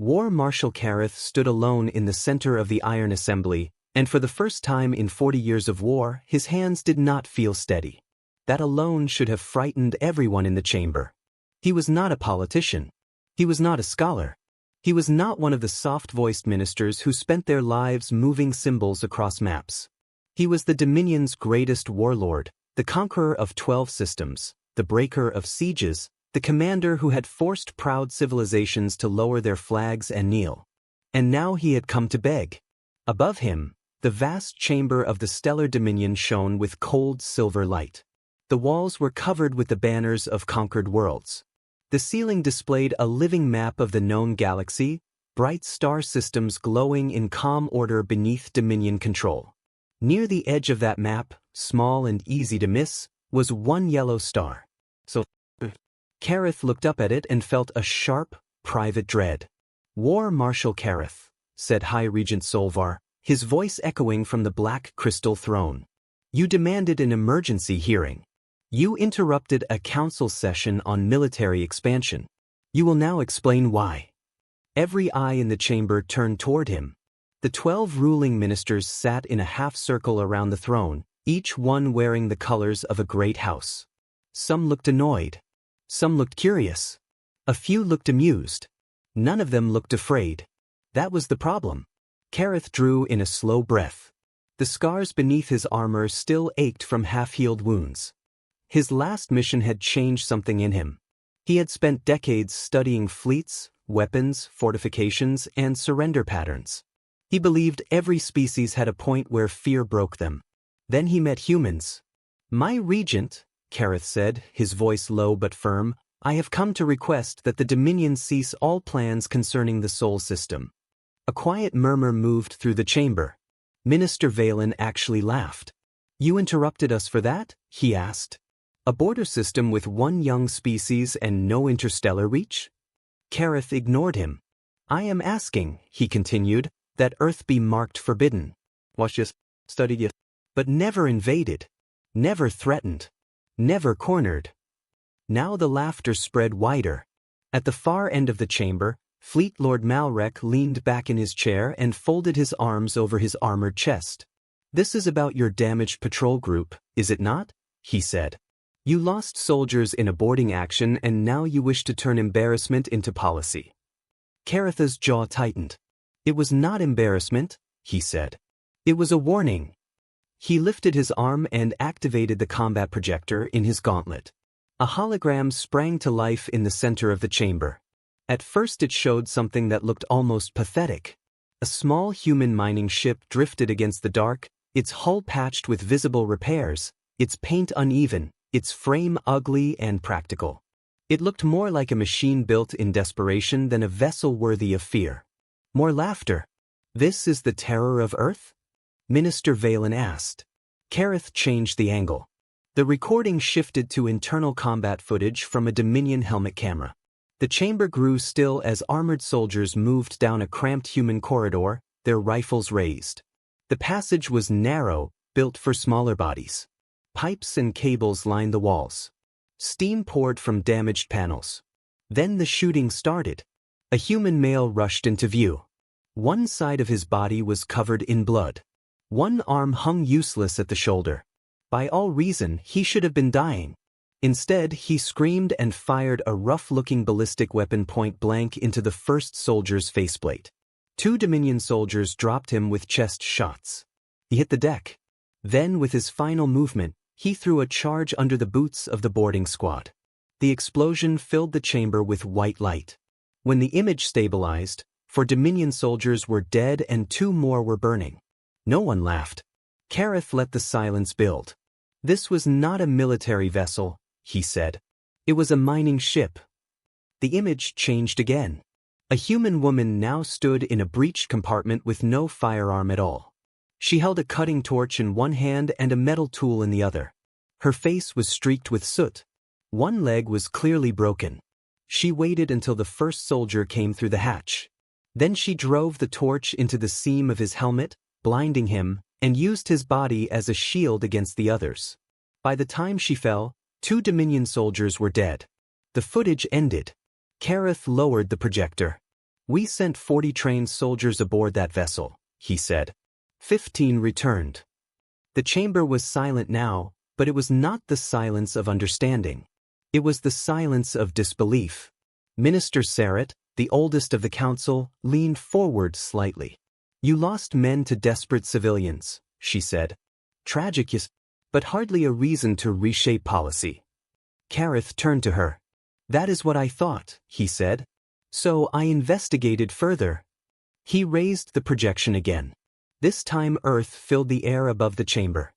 War Marshal Kareth stood alone in the center of the iron assembly, and for the first time in 40 years of war, his hands did not feel steady. That alone should have frightened everyone in the chamber. He was not a politician. He was not a scholar. He was not one of the soft-voiced ministers who spent their lives moving symbols across maps. He was the Dominion's greatest warlord, the conqueror of 12 systems, the breaker of sieges, the commander who had forced proud civilizations to lower their flags and kneel. And now he had come to beg. Above him, the vast chamber of the stellar Dominion shone with cold silver light. The walls were covered with the banners of conquered worlds. The ceiling displayed a living map of the known galaxy, bright star systems glowing in calm order beneath Dominion control. Near the edge of that map, small and easy to miss, was one yellow star. Kareth looked up at it and felt a sharp, private dread. "War Marshal Kareth," said High Regent Solvar, his voice echoing from the black crystal throne. "You demanded an emergency hearing. You interrupted a council session on military expansion. You will now explain why." Every eye in the chamber turned toward him. The 12 ruling ministers sat in a half-circle around the throne, each one wearing the colors of a great house. Some looked annoyed. Some looked curious. A few looked amused. None of them looked afraid. That was the problem. Kareth drew in a slow breath. The scars beneath his armor still ached from half-healed wounds. His last mission had changed something in him. He had spent decades studying fleets, weapons, fortifications, and surrender patterns. He believed every species had a point where fear broke them. Then he met humans. "My regent," Kareth said, his voice low but firm, "I have come to request that the Dominion cease all plans concerning the Sol system." A quiet murmur moved through the chamber. Minister Valen actually laughed. "You interrupted us for that?" he asked. "A border system with one young species and no interstellar reach?" Kareth ignored him. "I am asking," he continued, "that Earth be marked forbidden. Was just studied it, but never invaded, never threatened, never cornered." Now the laughter spread wider. At the far end of the chamber, Fleet Lord Malrek leaned back in his chair and folded his arms over his armored chest. "This is about your damaged patrol group, is it not?" he said. "You lost soldiers in a boarding action and now you wish to turn embarrassment into policy." Karetha's jaw tightened. "It was not embarrassment," he said. "It was a warning." He lifted his arm and activated the combat projector in his gauntlet. A hologram sprang to life in the center of the chamber. At first it showed something that looked almost pathetic. A small human mining ship drifted against the dark, its hull patched with visible repairs, its paint uneven, its frame ugly and practical. It looked more like a machine built in desperation than a vessel worthy of fear. More laughter. "This is the terror of Earth?" Minister Valen asked. Kareth changed the angle. The recording shifted to internal combat footage from a Dominion helmet camera. The chamber grew still as armored soldiers moved down a cramped human corridor, their rifles raised. The passage was narrow, built for smaller bodies. Pipes and cables lined the walls. Steam poured from damaged panels. Then the shooting started. A human male rushed into view. One side of his body was covered in blood. One arm hung useless at the shoulder. By all reason, he should have been dying. Instead, he screamed and fired a rough-looking ballistic weapon point blank into the first soldier's faceplate. 2 Dominion soldiers dropped him with chest shots. He hit the deck. Then, with his final movement, he threw a charge under the boots of the boarding squad. The explosion filled the chamber with white light. When the image stabilized, 4 Dominion soldiers were dead and 2 more were burning. No one laughed. Kareth let the silence build. "This was not a military vessel," he said. "It was a mining ship." The image changed again. A human woman now stood in a breached compartment with no firearm at all. She held a cutting torch in one hand and a metal tool in the other. Her face was streaked with soot. One leg was clearly broken. She waited until the first soldier came through the hatch. Then she drove the torch into the seam of his helmet, blinding him, and used his body as a shield against the others. By the time she fell, 2 Dominion soldiers were dead. The footage ended. Kareth lowered the projector. We sent 40 trained soldiers aboard that vessel, he said. 15 returned. The chamber was silent now, but it was not the silence of understanding. It was the silence of disbelief. Minister Sarret, the oldest of the council, leaned forward slightly. You lost men to desperate civilians, she said. Tragic, yes, but hardly a reason to reshape policy. Kareth turned to her. That is what I thought, he said. So I investigated further. He raised the projection again. This time Earth filled the air above the chamber.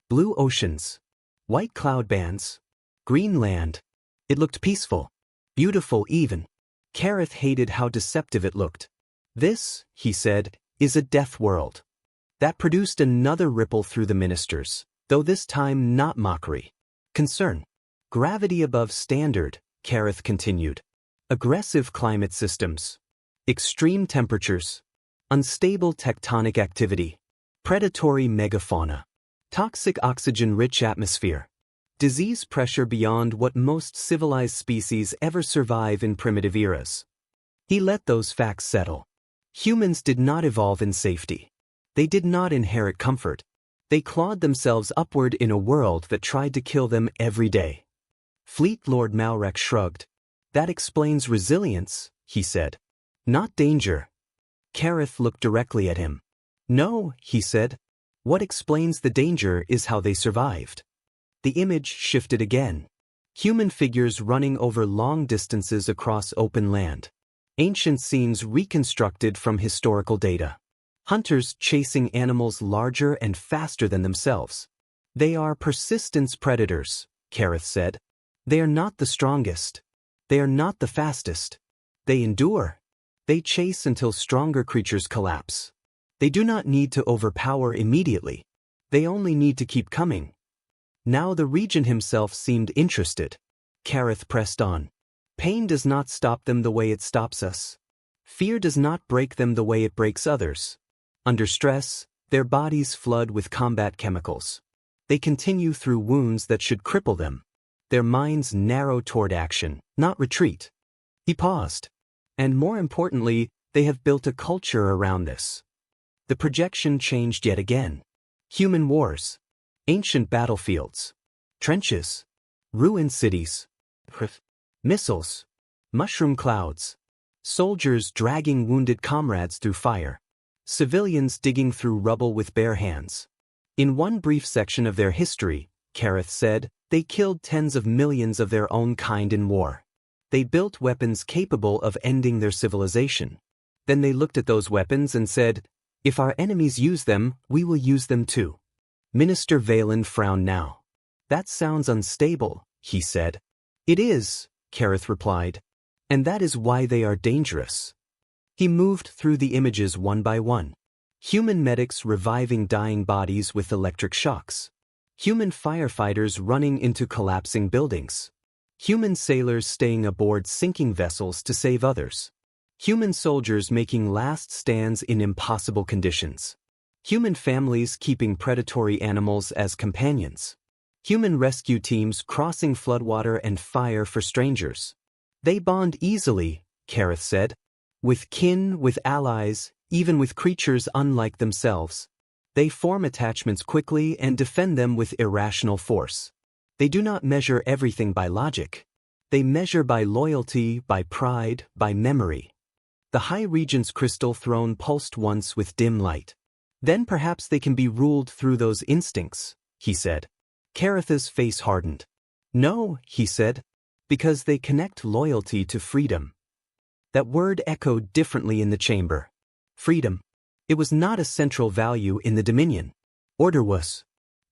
Blue oceans. White cloud bands. Green land. It looked peaceful. Beautiful even. Kareth hated how deceptive it looked. This, he said, is a death world. That produced another ripple through the ministers, though this time not mockery. Concern. Gravity above standard, Kareth continued. Aggressive climate systems. Extreme temperatures. Unstable tectonic activity. Predatory megafauna. Toxic oxygen-rich atmosphere. Disease pressure beyond what most civilized species ever survive in primitive eras. He let those facts settle. Humans did not evolve in safety. They did not inherit comfort. They clawed themselves upward in a world that tried to kill them every day. Fleet Lord Malrek shrugged. That explains resilience, he said. Not danger. Kareth looked directly at him. No, he said. What explains the danger is how they survived. The image shifted again. Human figures running over long distances across open land. Ancient scenes reconstructed from historical data. Hunters chasing animals larger and faster than themselves. They are persistence predators, Kareth said. They are not the strongest. They are not the fastest. They endure. They chase until stronger creatures collapse. They do not need to overpower immediately. They only need to keep coming. Now the regent himself seemed interested. Kareth pressed on. Pain does not stop them the way it stops us. Fear does not break them the way it breaks others. Under stress, their bodies flood with combat chemicals. They continue through wounds that should cripple them. Their minds narrow toward action, not retreat. He paused. And more importantly, they have built a culture around this. The projection changed yet again. Human wars. Ancient battlefields. Trenches. Ruined cities. Missiles. Mushroom clouds. Soldiers dragging wounded comrades through fire. Civilians digging through rubble with bare hands. In one brief section of their history, Kareth said, they killed tens of millions of their own kind in war. They built weapons capable of ending their civilization. Then they looked at those weapons and said, if our enemies use them, we will use them too. Minister Valen frowned now. That sounds unstable, he said. It is, Kareth replied. And that is why they are dangerous. He moved through the images one by one. Human medics reviving dying bodies with electric shocks. Human firefighters running into collapsing buildings. Human sailors staying aboard sinking vessels to save others. Human soldiers making last stands in impossible conditions. Human families keeping predatory animals as companions. Human rescue teams crossing floodwater and fire for strangers. They bond easily, Kareth said. With kin, with allies, even with creatures unlike themselves. They form attachments quickly and defend them with irrational force. They do not measure everything by logic. They measure by loyalty, by pride, by memory. The High Regent's crystal throne pulsed once with dim light. Then perhaps they can be ruled through those instincts, he said. Kareth's face hardened. No, he said, because they connect loyalty to freedom. That word echoed differently in the chamber. Freedom. It was not a central value in the Dominion. Order was.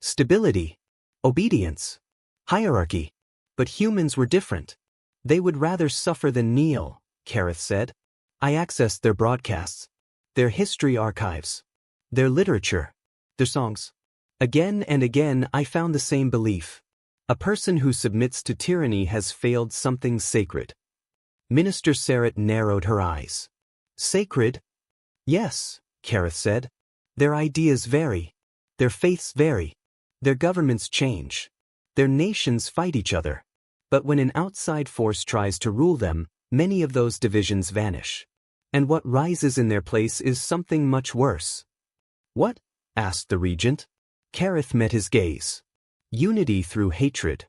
Stability. Obedience. Hierarchy. But humans were different. They would rather suffer than kneel, Kareth said. I accessed their broadcasts. Their history archives. Their literature. Their songs. Again and again I found the same belief. A person who submits to tyranny has failed something sacred. Minister Sarret narrowed her eyes. Sacred? Yes, Kareth said. Their ideas vary. Their faiths vary. Their governments change. Their nations fight each other. But when an outside force tries to rule them, many of those divisions vanish. And what rises in their place is something much worse. What? Asked the regent. Kareth met his gaze. Unity through hatred.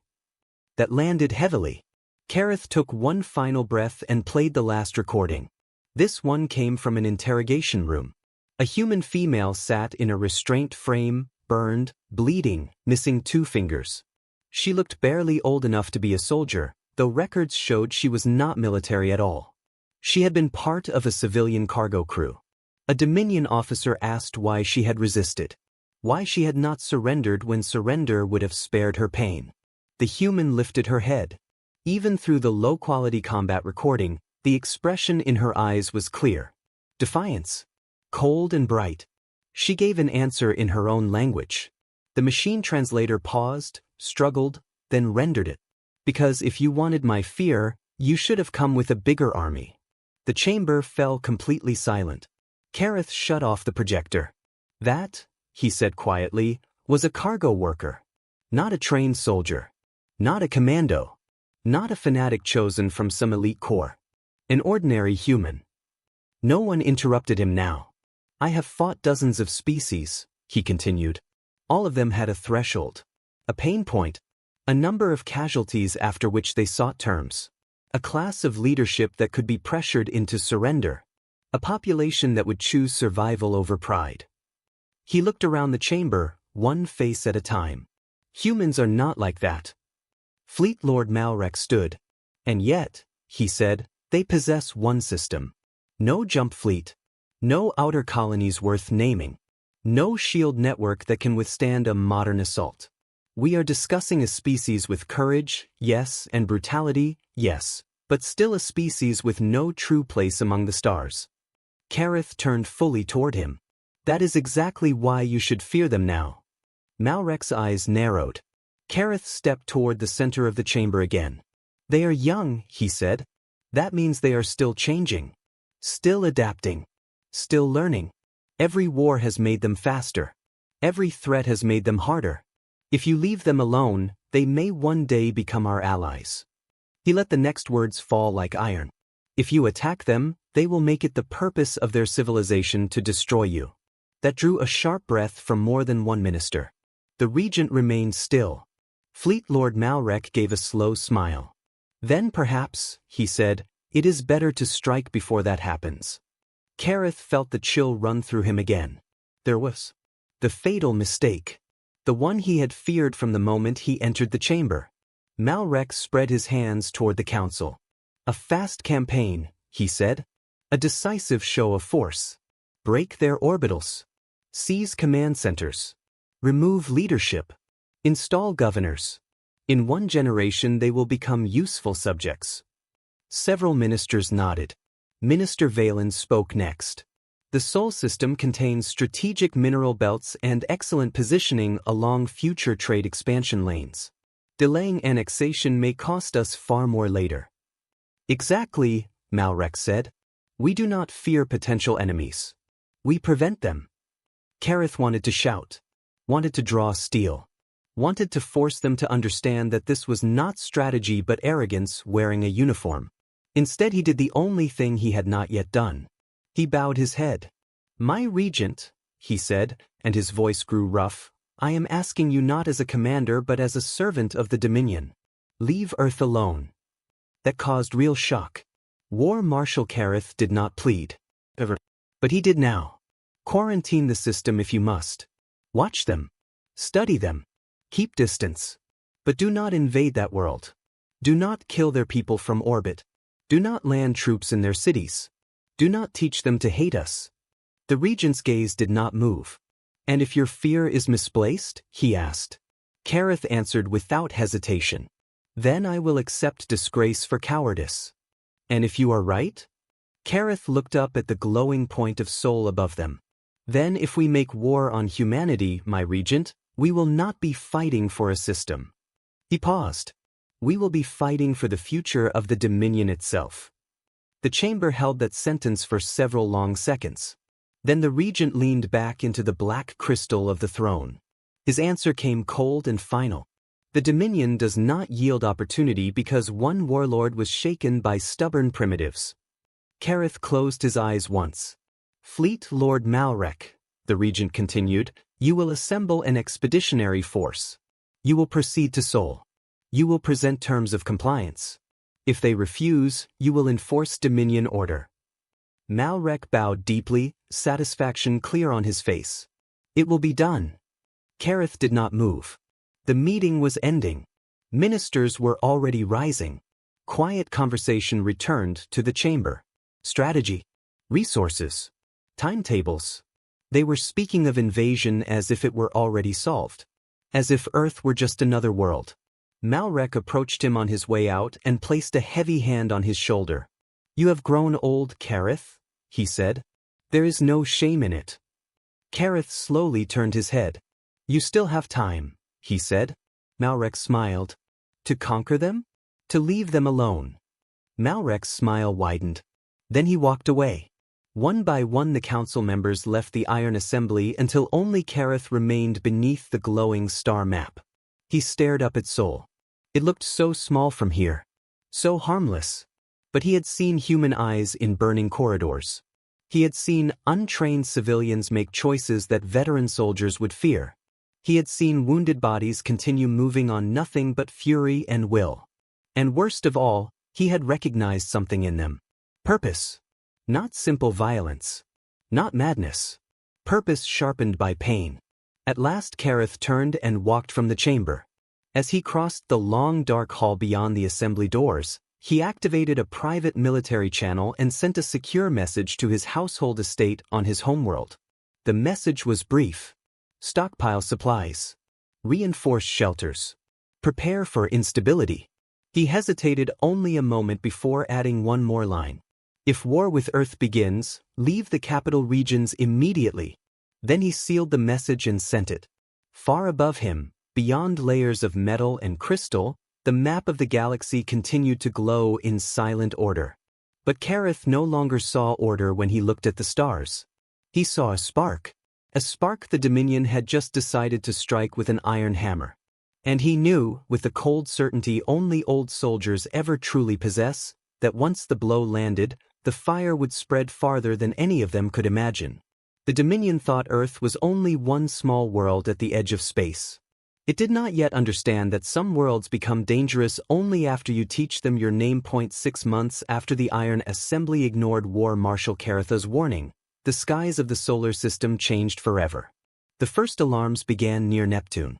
That landed heavily. Kareth took one final breath and played the last recording. This one came from an interrogation room. A human female sat in a restraint frame, burned, bleeding, missing 2 fingers. She looked barely old enough to be a soldier, though records showed she was not military at all. She had been part of a civilian cargo crew. A Dominion officer asked why she had resisted. Why she had not surrendered when surrender would have spared her pain. The human lifted her head. Even through the low-quality combat recording, the expression in her eyes was clear. Defiance. Cold and bright. She gave an answer in her own language. The machine translator paused, struggled, then rendered it. Because if you wanted my fear, you should have come with a bigger army. The chamber fell completely silent. Kareth shut off the projector. That, he said quietly, was a cargo worker. Not a trained soldier. Not a commando. Not a fanatic chosen from some elite corps. An ordinary human. No one interrupted him now. I have fought dozens of species, he continued. All of them had a threshold. A pain point. A number of casualties after which they sought terms. A class of leadership that could be pressured into surrender. A population that would choose survival over pride. He looked around the chamber, one face at a time. Humans are not like that. Fleet Lord Malrek stood. And yet, he said, they possess one system. No jump fleet. No outer colonies worth naming. No shield network that can withstand a modern assault. We are discussing a species with courage, yes, and brutality, yes, but still a species with no true place among the stars. Kareth turned fully toward him. That is exactly why you should fear them now. Malrek's eyes narrowed. Kareth stepped toward the center of the chamber again. They are young, he said. That means they are still changing. Still adapting. Still learning. Every war has made them faster. Every threat has made them harder. If you leave them alone, they may one day become our allies. He let the next words fall like iron. If you attack them, they will make it the purpose of their civilization to destroy you. That drew a sharp breath from more than one minister. The regent remained still. Fleet Lord Malrek gave a slow smile. Then perhaps, he said, it is better to strike before that happens. Kareth felt the chill run through him again. There was the fatal mistake. The one he had feared from the moment he entered the chamber. Malrek spread his hands toward the council. A fast campaign, he said. A decisive show of force. Break their orbitals. Seize command centers. Remove leadership. Install governors. In one generation they will become useful subjects. Several ministers nodded. Minister Valen spoke next. The Sol system contains strategic mineral belts and excellent positioning along future trade expansion lanes. Delaying annexation may cost us far more later. Exactly, Malrek said. We do not fear potential enemies. We prevent them. Kareth wanted to shout. Wanted to draw steel. Wanted to force them to understand that this was not strategy but arrogance wearing a uniform. Instead he did the only thing he had not yet done. He bowed his head. My regent, he said, and his voice grew rough, I am asking you not as a commander but as a servant of the Dominion. Leave Earth alone. That caused real shock. War Marshal Kareth did not plead. Ever. But he did now. Quarantine the system if you must. Watch them. Study them. Keep distance. But do not invade that world. Do not kill their people from orbit. Do not land troops in their cities. Do not teach them to hate us. The regent's gaze did not move. And if your fear is misplaced? He asked. Kareth answered without hesitation. Then I will accept disgrace for cowardice. And if you are right? Kareth looked up at the glowing point of soul above them. Then if we make war on humanity, my regent, we will not be fighting for a system. He paused. We will be fighting for the future of the Dominion itself. The chamber held that sentence for several long seconds. Then the regent leaned back into the black crystal of the throne. His answer came cold and final. The Dominion does not yield opportunity because one warlord was shaken by stubborn primitives. Kareth closed his eyes once. Fleet Lord Malrek, the regent continued, you will assemble an expeditionary force. You will proceed to Sol. You will present terms of compliance. If they refuse, you will enforce Dominion order. Malrek bowed deeply, satisfaction clear on his face. It will be done. Kareth did not move. The meeting was ending. Ministers were already rising. Quiet conversation returned to the chamber. Strategy. Resources. Timetables. They were speaking of invasion as if it were already solved. As if Earth were just another world. Malrek approached him on his way out and placed a heavy hand on his shoulder. You have grown old, Kareth, he said. There is no shame in it. Kareth slowly turned his head. You still have time, he said. Malrek smiled. To conquer them? To leave them alone. Malrek's smile widened. Then he walked away. One by one the council members left the Iron Assembly until only Kareth remained beneath the glowing star map. He stared up at Sol. It looked so small from here. So harmless. But he had seen human eyes in burning corridors. He had seen untrained civilians make choices that veteran soldiers would fear. He had seen wounded bodies continue moving on nothing but fury and will. And worst of all, he had recognized something in them. Purpose. Not simple violence. Not madness. Purpose sharpened by pain. At last Kareth turned and walked from the chamber. As he crossed the long dark hall beyond the assembly doors, he activated a private military channel and sent a secure message to his household estate on his homeworld. The message was brief. Stockpile supplies. Reinforce shelters. Prepare for instability. He hesitated only a moment before adding one more line. If war with Earth begins, leave the capital regions immediately. Then he sealed the message and sent it. Far above him, beyond layers of metal and crystal, the map of the galaxy continued to glow in silent order. But Kareth no longer saw order when he looked at the stars. He saw a spark. A spark the Dominion had just decided to strike with an iron hammer. And he knew, with the cold certainty only old soldiers ever truly possess, that once the blow landed, the fire would spread farther than any of them could imagine. The Dominion thought Earth was only one small world at the edge of space. It did not yet understand that some worlds become dangerous only after you teach them your name. 6 months after the Iron Assembly ignored War Marshal Karatha's warning, the skies of the solar system changed forever. The first alarms began near Neptune.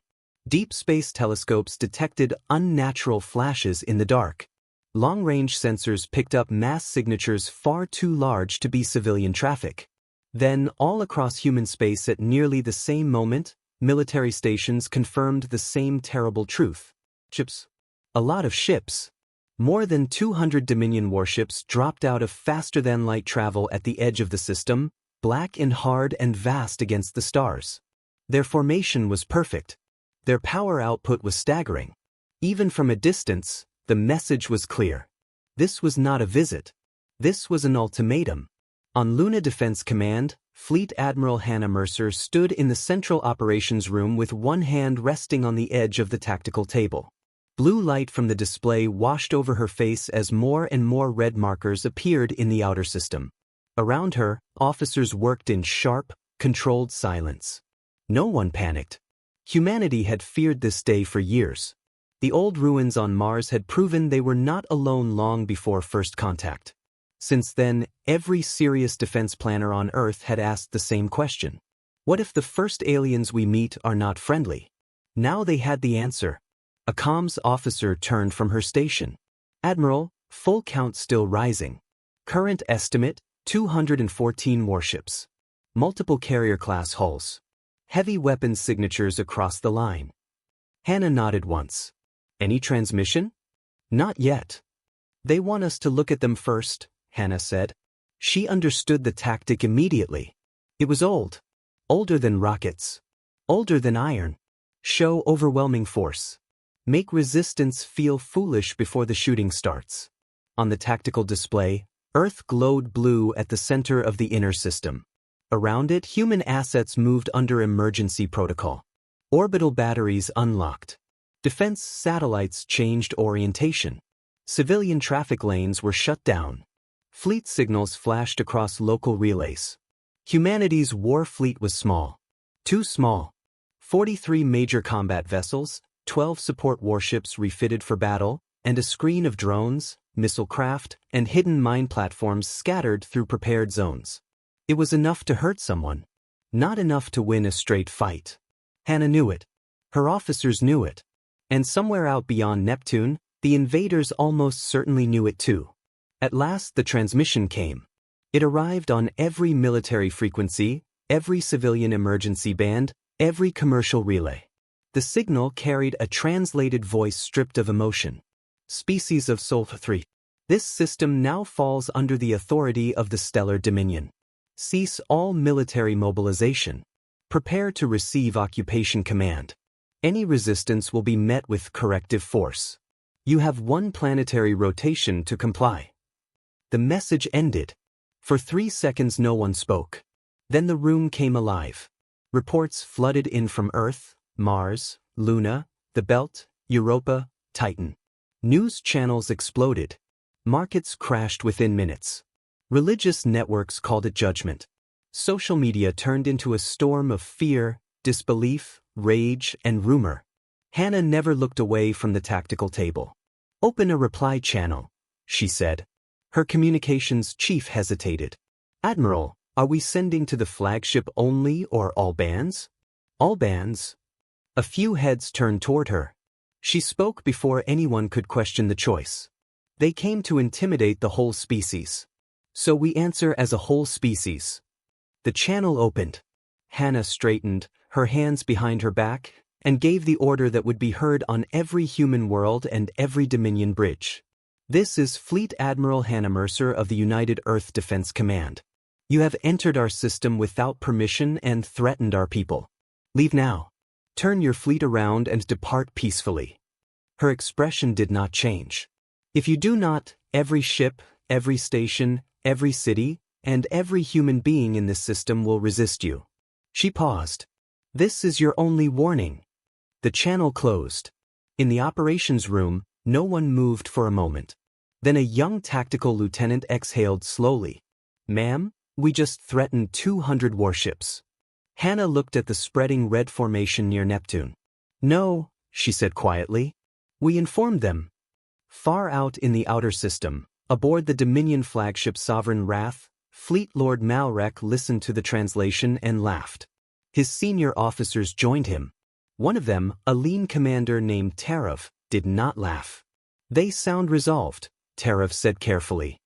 Deep space telescopes detected unnatural flashes in the dark. Long-range sensors picked up mass signatures far too large to be civilian traffic. Then, all across human space at nearly the same moment, military stations confirmed the same terrible truth. Ships. A lot of ships. More than 200 Dominion warships dropped out of faster-than-light travel at the edge of the system, black and hard and vast against the stars. Their formation was perfect. Their power output was staggering. Even from a distance, the message was clear. This was not a visit. This was an ultimatum. On Luna Defense Command, Fleet Admiral Hannah Mercer stood in the central operations room with one hand resting on the edge of the tactical table. Blue light from the display washed over her face as more and more red markers appeared in the outer system. Around her, officers worked in sharp, controlled silence. No one panicked. Humanity had feared this day for years. The old ruins on Mars had proven they were not alone long before first contact. Since then, every serious defense planner on Earth had asked the same question. What if the first aliens we meet are not friendly? Now they had the answer. A comms officer turned from her station. Admiral, full count still rising. Current estimate, 214 warships. Multiple carrier-class hulls. Heavy weapons signatures across the line. Hannah nodded once. Any transmission? Not yet. They want us to look at them first, Hannah said. She understood the tactic immediately. It was old. Older than rockets. Older than iron. Show overwhelming force. Make resistance feel foolish before the shooting starts. On the tactical display, Earth glowed blue at the center of the inner system. Around it, human assets moved under emergency protocol. Orbital batteries unlocked. Defense satellites changed orientation. Civilian traffic lanes were shut down. Fleet signals flashed across local relays. Humanity's war fleet was small. Too small. 43 major combat vessels, 12 support warships refitted for battle, and a screen of drones, missile craft, and hidden mine platforms scattered through prepared zones. It was enough to hurt someone. Not enough to win a straight fight. Hannah knew it. Her officers knew it. And somewhere out beyond Neptune, the invaders almost certainly knew it too. At last the transmission came. It arrived on every military frequency, every civilian emergency band, every commercial relay. The signal carried a translated voice stripped of emotion. Species of Sol 3. This system now falls under the authority of the Stellar Dominion. Cease all military mobilization. Prepare to receive occupation command. Any resistance will be met with corrective force. You have one planetary rotation to comply. The message ended. For 3 seconds no one spoke. Then the room came alive. Reports flooded in from Earth, Mars, Luna, the Belt, Europa, Titan. News channels exploded. Markets crashed within minutes. Religious networks called it judgment. Social media turned into a storm of fear, disbelief, rage, and rumor. Hannah never looked away from the tactical table. "Open a reply channel," she said. Her communications chief hesitated. "Admiral, are we sending to the flagship only or all bands?" "All bands." A few heads turned toward her. She spoke before anyone could question the choice. "They came to intimidate the whole species. So we answer as a whole species." The channel opened. Hannah straightened, her hands behind her back, and gave the order that would be heard on every human world and every Dominion bridge. "This is Fleet Admiral Hannah Mercer of the United Earth Defense Command. You have entered our system without permission and threatened our people. Leave now. Turn your fleet around and depart peacefully." Her expression did not change. "If you do not, every ship, every station, every city, and every human being in this system will resist you." She paused. "This is your only warning." The channel closed. In the operations room, no one moved for a moment. Then a young tactical lieutenant exhaled slowly. "Ma'am, we just threatened 200 warships." Hannah looked at the spreading red formation near Neptune. "No," she said quietly. "We informed them." Far out in the outer system, aboard the Dominion flagship Sovereign Wrath, Fleet Lord Malrek listened to the translation and laughed. His senior officers joined him. One of them, a lean commander named Tarav, did not laugh. "They sound resolved," Tarav said carefully.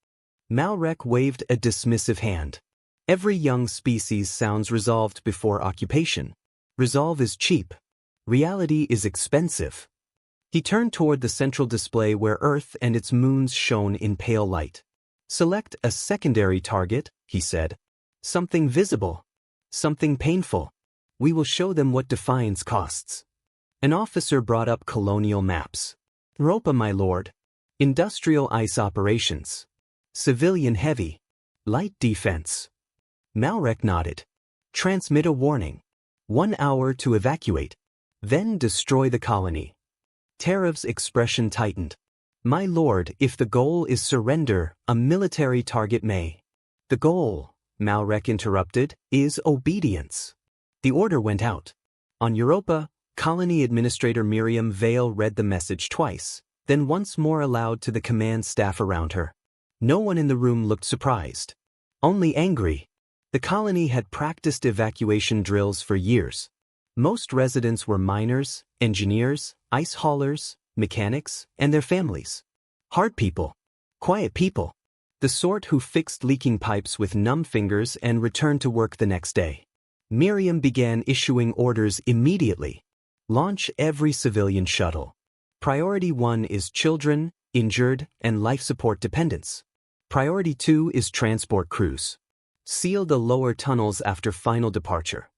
Malrek waved a dismissive hand. "Every young species sounds resolved before occupation. Resolve is cheap. Reality is expensive." He turned toward the central display where Earth and its moons shone in pale light. "Select a secondary target," he said. "Something visible. Something painful. We will show them what defiance costs." An officer brought up colonial maps. "Europa, my lord. Industrial ice operations. Civilian heavy. Light defense." Malrek nodded. "Transmit a warning. 1 hour to evacuate. Then destroy the colony." Tarav's expression tightened. "My lord, if the goal is surrender, a military target may." "The goal," Malrek interrupted, "is obedience." The order went out. On Europa, Colony Administrator Miriam Vale read the message twice, then once more aloud to the command staff around her. No one in the room looked surprised. Only angry. The colony had practiced evacuation drills for years. Most residents were miners, engineers, ice haulers, mechanics, and their families. Hard people. Quiet people. The sort who fixed leaking pipes with numb fingers and returned to work the next day. Miriam began issuing orders immediately. Launch every civilian shuttle. Priority 1 is children, injured, and life support dependents. Priority 2 is transport crews. Seal the lower tunnels after final departure.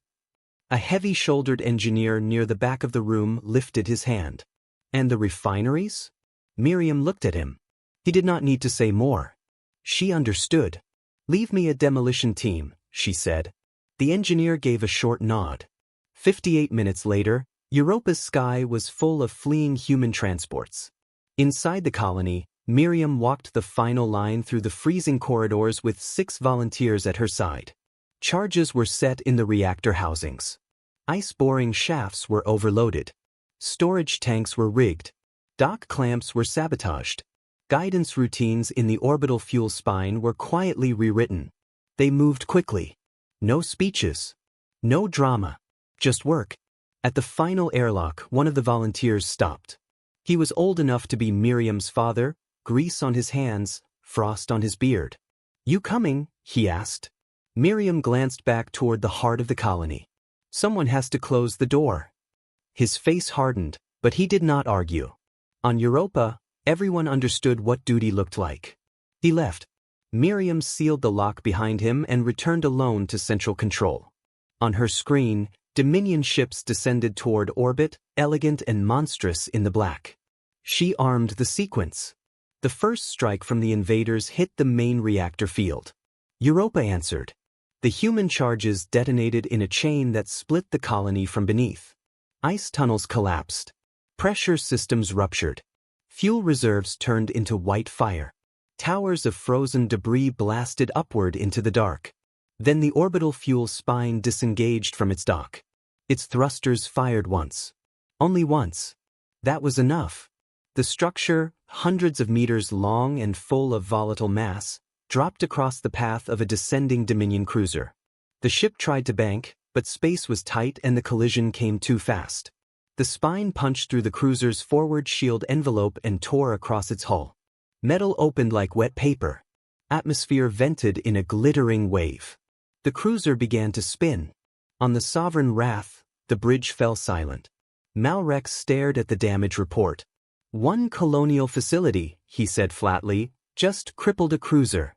A heavy-shouldered engineer near the back of the room lifted his hand. "And the refineries?" Miriam looked at him. He did not need to say more. She understood. "Leave me a demolition team," she said. The engineer gave a short nod. 58 minutes later, Europa's sky was full of fleeing human transports. Inside the colony, Miriam walked the final line through the freezing corridors with 6 volunteers at her side. Charges were set in the reactor housings. Ice-boring shafts were overloaded. Storage tanks were rigged. Dock clamps were sabotaged. Guidance routines in the orbital fuel spine were quietly rewritten. They moved quickly. No speeches. No drama. Just work. At the final airlock, one of the volunteers stopped. He was old enough to be Miriam's father, grease on his hands, frost on his beard. "You coming?" he asked. Miriam glanced back toward the heart of the colony. "Someone has to close the door." His face hardened, but he did not argue. On Europa, everyone understood what duty looked like. He left. Miriam sealed the lock behind him and returned alone to Central Control. On her screen, Dominion ships descended toward orbit, elegant and monstrous in the black. She armed the sequence. The first strike from the invaders hit the main reactor field. Europa answered. The human charges detonated in a chain that split the colony from beneath. Ice tunnels collapsed. Pressure systems ruptured. Fuel reserves turned into white fire. Towers of frozen debris blasted upward into the dark. Then the orbital fuel spine disengaged from its dock. Its thrusters fired once. Only once. That was enough. The structure, hundreds of meters long and full of volatile mass, dropped across the path of a descending Dominion cruiser. The ship tried to bank, but space was tight and the collision came too fast. The spine punched through the cruiser's forward shield envelope and tore across its hull. Metal opened like wet paper. Atmosphere vented in a glittering wave. The cruiser began to spin. On the Sovereign Wrath, the bridge fell silent. Malrex stared at the damage report. "One colonial facility," he said flatly, "just crippled a cruiser."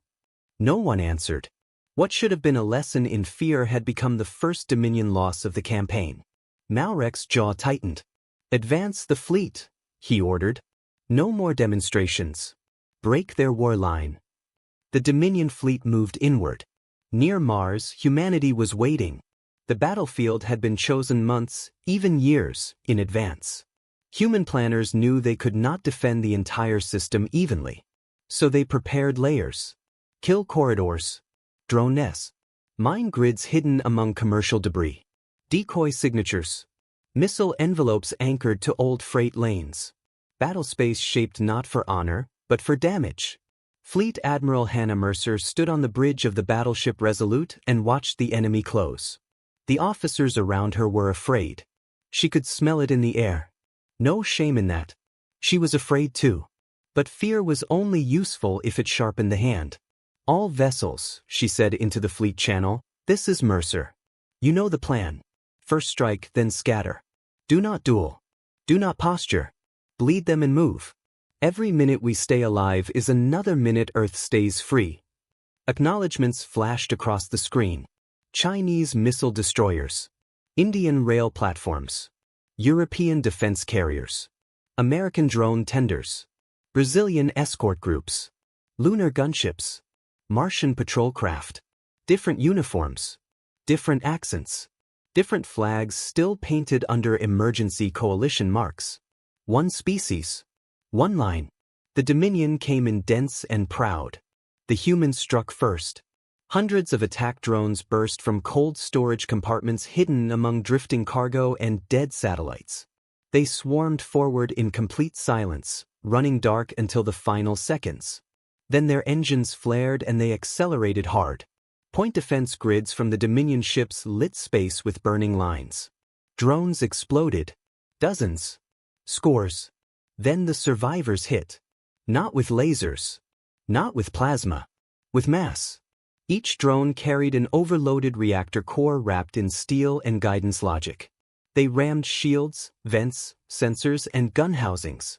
No one answered. What should have been a lesson in fear had become the first Dominion loss of the campaign. Malrex's jaw tightened. "Advance the fleet," he ordered. "No more demonstrations. Break their war line." The Dominion fleet moved inward. Near Mars, humanity was waiting. The battlefield had been chosen months, even years, in advance. Human planners knew they could not defend the entire system evenly. So they prepared layers. Kill corridors. Drone nests. Mine grids hidden among commercial debris. Decoy signatures. Missile envelopes anchored to old freight lanes. Battlespace shaped not for honor, but for damage. Fleet Admiral Hannah Mercer stood on the bridge of the battleship Resolute and watched the enemy close. The officers around her were afraid. She could smell it in the air. No shame in that. She was afraid too. But fear was only useful if it sharpened the hand. "All vessels," she said into the fleet channel, "this is Mercer. You know the plan. First strike, then scatter. Do not duel. Do not posture. Bleed them and move. Every minute we stay alive is another minute Earth stays free." Acknowledgements flashed across the screen. Chinese missile destroyers. Indian rail platforms. European defense carriers. American drone tenders. Brazilian escort groups. Lunar gunships. Martian patrol craft. Different uniforms. Different accents. Different flags still painted under emergency coalition marks. One species. One line. The Dominion came in dense and proud. The humans struck first. Hundreds of attack drones burst from cold storage compartments hidden among drifting cargo and dead satellites. They swarmed forward in complete silence, running dark until the final seconds. Then their engines flared and they accelerated hard. Point defense grids from the Dominion ships lit space with burning lines. Drones exploded. Dozens. Scores. Then the survivors hit. Not with lasers. Not with plasma. With mass. Each drone carried an overloaded reactor core wrapped in steel and guidance logic. They rammed shields, vents, sensors, and gun housings.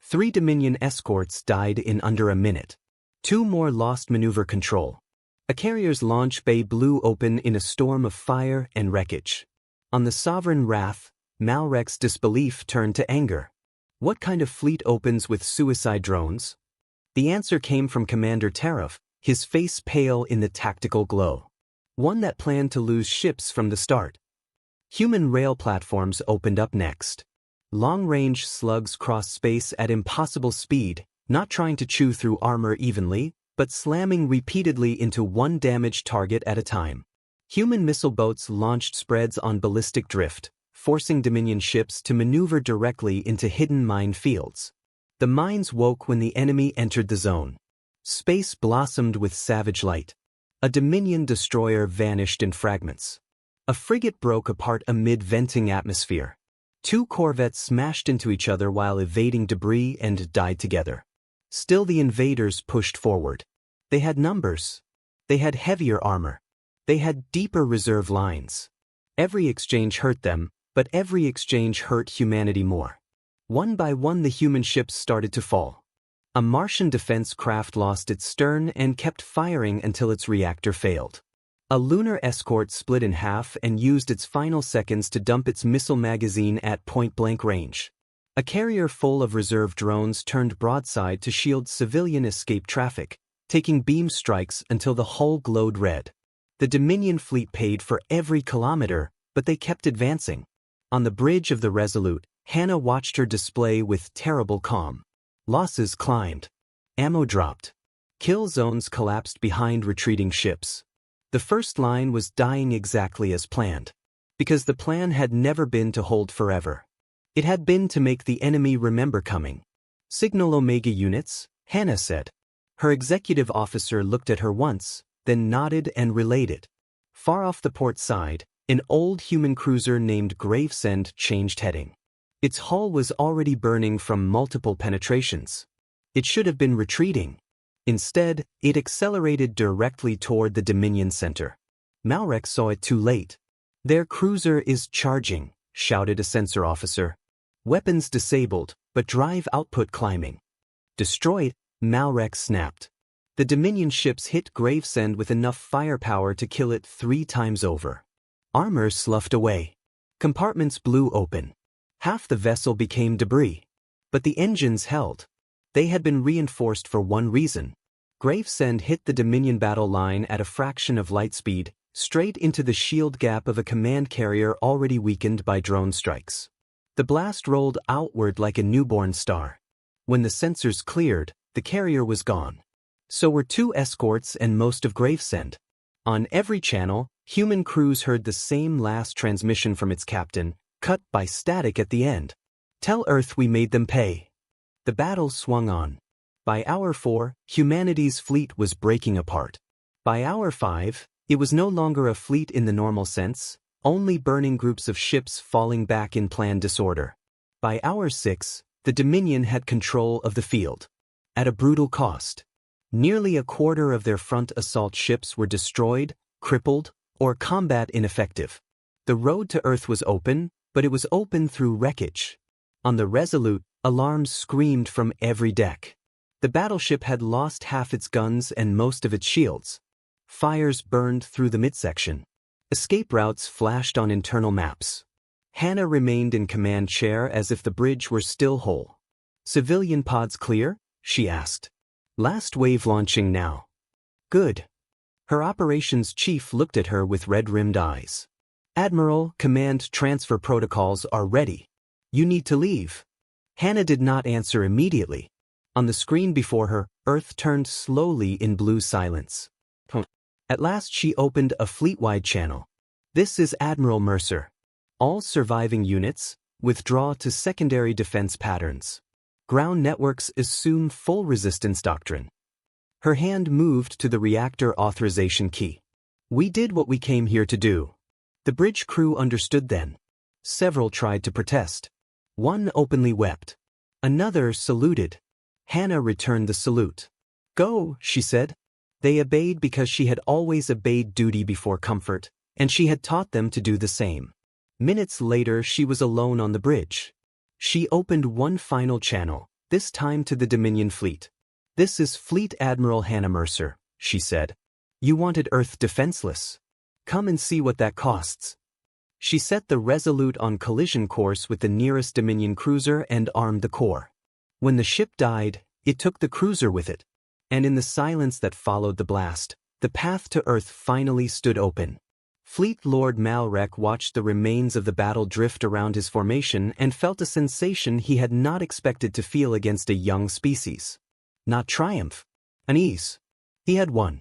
3 Dominion escorts died in under a minute. 2 more lost maneuver control. A carrier's launch bay blew open in a storm of fire and wreckage. On the Sovereign Wrath, Malrex's disbelief turned to anger. What kind of fleet opens with suicide drones? The answer came from Commander Tariff, his face pale in the tactical glow. One that planned to lose ships from the start. Human rail platforms opened up next. Long-range slugs crossed space at impossible speed, not trying to chew through armor evenly, but slamming repeatedly into one damaged target at a time. Human missile boats launched spreads on ballistic drift, forcing Dominion ships to maneuver directly into hidden mine fields. The mines woke when the enemy entered the zone. Space blossomed with savage light. A Dominion destroyer vanished in fragments. A frigate broke apart amid venting atmosphere. 2 corvettes smashed into each other while evading debris and died together. Still the invaders pushed forward. They had numbers. They had heavier armor. They had deeper reserve lines. Every exchange hurt them, but every exchange hurt humanity more. One by one the human ships started to fall. A Martian defense craft lost its stern and kept firing until its reactor failed. A lunar escort split in half and used its final seconds to dump its missile magazine at point-blank range. A carrier full of reserve drones turned broadside to shield civilian escape traffic, taking beam strikes until the hull glowed red. The Dominion fleet paid for every kilometer, but they kept advancing. On the bridge of the Resolute, Hannah watched her display with terrible calm. Losses climbed. Ammo dropped. Kill zones collapsed behind retreating ships. The first line was dying exactly as planned. Because the plan had never been to hold forever. It had been to make the enemy remember coming. Signal Omega units, Hannah said. Her executive officer looked at her once, then nodded and relayed it. Far off the port side, an old human cruiser named Gravesend changed heading. Its hull was already burning from multiple penetrations. It should have been retreating. Instead, it accelerated directly toward the Dominion center. Malrek saw it too late. "Their cruiser is charging," shouted a sensor officer. "Weapons disabled, but drive output climbing." "Destroy it," Malrek snapped. The Dominion ships hit Gravesend with enough firepower to kill it 3 times over. Armor sloughed away. Compartments blew open. Half the vessel became debris. But the engines held. They had been reinforced for one reason. Gravesend hit the Dominion battle line at a fraction of light speed, straight into the shield gap of a command carrier already weakened by drone strikes. The blast rolled outward like a newborn star. When the sensors cleared, the carrier was gone. So were 2 escorts and most of Gravesend. On every channel, human crews heard the same last transmission from its captain, cut by static at the end. "Tell Earth we made them pay." The battle swung on. By hour 4, humanity's fleet was breaking apart. By hour 5, it was no longer a fleet in the normal sense, only burning groups of ships falling back in planned disorder. By hour 6, the Dominion had control of the field. At a brutal cost. Nearly a quarter of their front assault ships were destroyed, crippled, or combat ineffective. The road to Earth was open, but it was open through wreckage. On the Resolute, alarms screamed from every deck. The battleship had lost half its guns and most of its shields. Fires burned through the midsection. Escape routes flashed on internal maps. Hannah remained in command chair as if the bridge were still whole. "Civilian pods clear?" she asked. "Last wave launching now." "Good." Her operations chief looked at her with red-rimmed eyes. "Admiral, command transfer protocols are ready. You need to leave." Hannah did not answer immediately. On the screen before her, Earth turned slowly in blue silence. At last she opened a fleet-wide channel. "This is Admiral Mercer. All surviving units, withdraw to secondary defense patterns. Ground networks assume full resistance doctrine." Her hand moved to the reactor authorization key. "We did what we came here to do." The bridge crew understood then. Several tried to protest. One openly wept. Another saluted. Hannah returned the salute. "Go," she said. They obeyed because she had always obeyed duty before comfort, and she had taught them to do the same. Minutes later she was alone on the bridge. She opened one final channel, this time to the Dominion fleet. "This is Fleet Admiral Hannah Mercer," she said. "You wanted Earth defenseless. Come and see what that costs." She set the Resolute on collision course with the nearest Dominion cruiser and armed the core. When the ship died, it took the cruiser with it. And in the silence that followed the blast, the path to Earth finally stood open. Fleet Lord Malrek watched the remains of the battle drift around his formation and felt a sensation he had not expected to feel against a young species. Not triumph. Unease. He had won.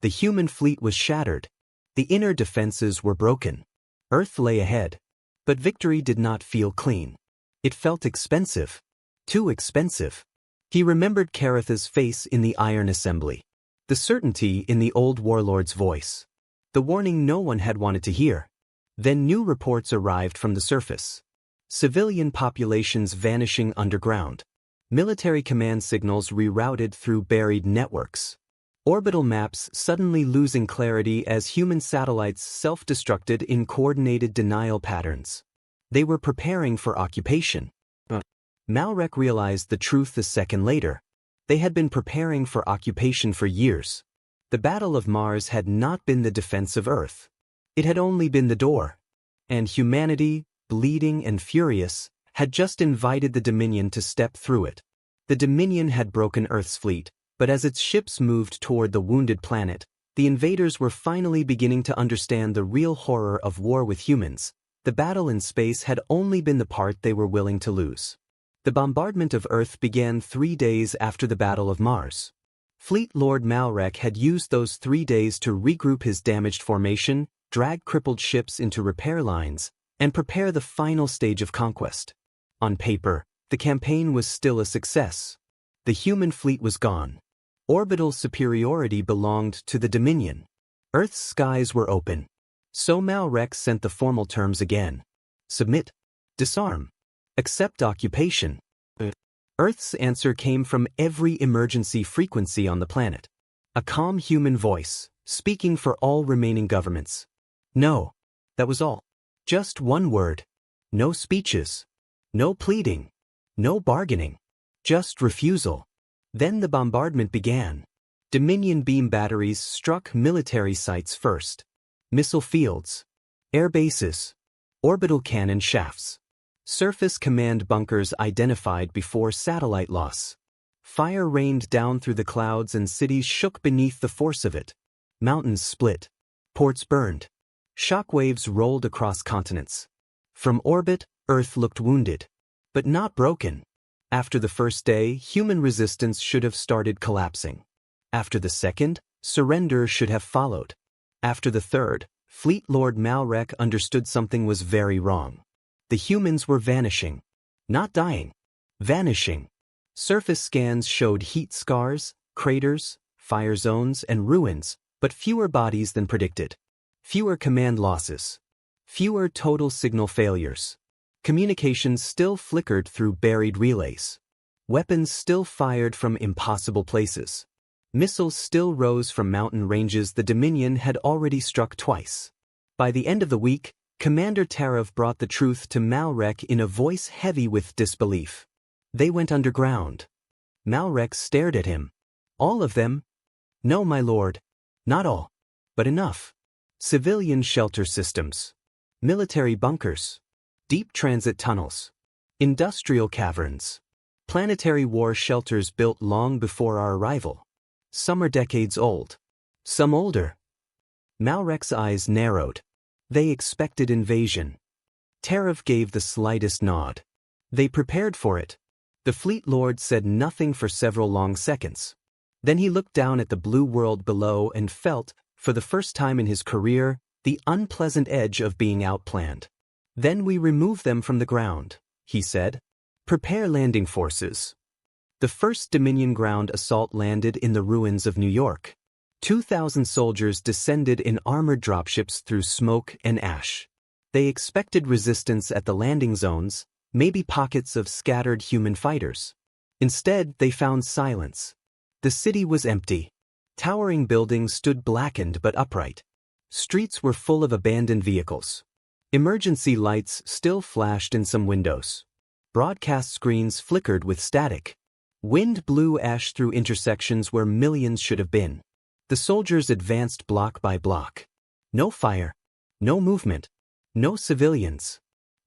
The human fleet was shattered. The inner defenses were broken. Earth lay ahead. But victory did not feel clean. It felt expensive. Too expensive. He remembered Caratha's face in the Iron Assembly. The certainty in the old warlord's voice. The warning no one had wanted to hear. Then new reports arrived from the surface. Civilian populations vanishing underground. Military command signals rerouted through buried networks. Orbital maps suddenly losing clarity as human satellites self-destructed in coordinated denial patterns. They were preparing for occupation. Malrek realized the truth a second later. They had been preparing for occupation for years. The Battle of Mars had not been the defense of Earth. It had only been the door. And humanity, bleeding and furious, had just invited the Dominion to step through it. The Dominion had broken Earth's fleet, but as its ships moved toward the wounded planet, the invaders were finally beginning to understand the real horror of war with humans. The battle in space had only been the part they were willing to lose. The bombardment of Earth began 3 days after the Battle of Mars. Fleet Lord Malrek had used those 3 days to regroup his damaged formation, drag crippled ships into repair lines, and prepare the final stage of conquest. On paper, the campaign was still a success. The human fleet was gone. Orbital superiority belonged to the Dominion. Earth's skies were open. So Malrek sent the formal terms again. Submit. Disarm. Accept occupation. Earth's answer came from every emergency frequency on the planet. A calm human voice, speaking for all remaining governments. No. That was all. Just one word. No speeches. No pleading. No bargaining. Just refusal. Then the bombardment began. Dominion beam batteries struck military sites first. Missile fields. Air bases. Orbital cannon shafts. Surface command bunkers identified before satellite loss. Fire rained down through the clouds and cities shook beneath the force of it. Mountains split. Ports burned. Shockwaves rolled across continents. From orbit, Earth looked wounded. But not broken. After the first day, human resistance should have started collapsing. After the second, surrender should have followed. After the third, Fleet Lord Malrek understood something was very wrong. The humans were vanishing. Not dying. Vanishing. Surface scans showed heat scars, craters, fire zones, and ruins, but fewer bodies than predicted. Fewer command losses. Fewer total signal failures. Communications still flickered through buried relays. Weapons still fired from impossible places. Missiles still rose from mountain ranges the Dominion had already struck twice. By the end of the week, Commander Tarav brought the truth to Malrek in a voice heavy with disbelief. They went underground. Malrek stared at him. All of them? No, my lord. Not all. But enough. Civilian shelter systems. Military bunkers. Deep transit tunnels. Industrial caverns. Planetary war shelters built long before our arrival. Some are decades old. Some older. Malrek's eyes narrowed. They expected invasion. Tarav gave the slightest nod. They prepared for it. The Fleet Lord said nothing for several long seconds. Then he looked down at the blue world below and felt, for the first time in his career, the unpleasant edge of being outplanned. Then we remove them from the ground, he said. Prepare landing forces. The first Dominion ground assault landed in the ruins of New York. 2,000 soldiers descended in armored dropships through smoke and ash. They expected resistance at the landing zones, maybe pockets of scattered human fighters. Instead, they found silence. The city was empty. Towering buildings stood blackened but upright. Streets were full of abandoned vehicles. Emergency lights still flashed in some windows. Broadcast screens flickered with static. Wind blew ash through intersections where millions should have been. The soldiers advanced block by block. No fire. No movement. No civilians.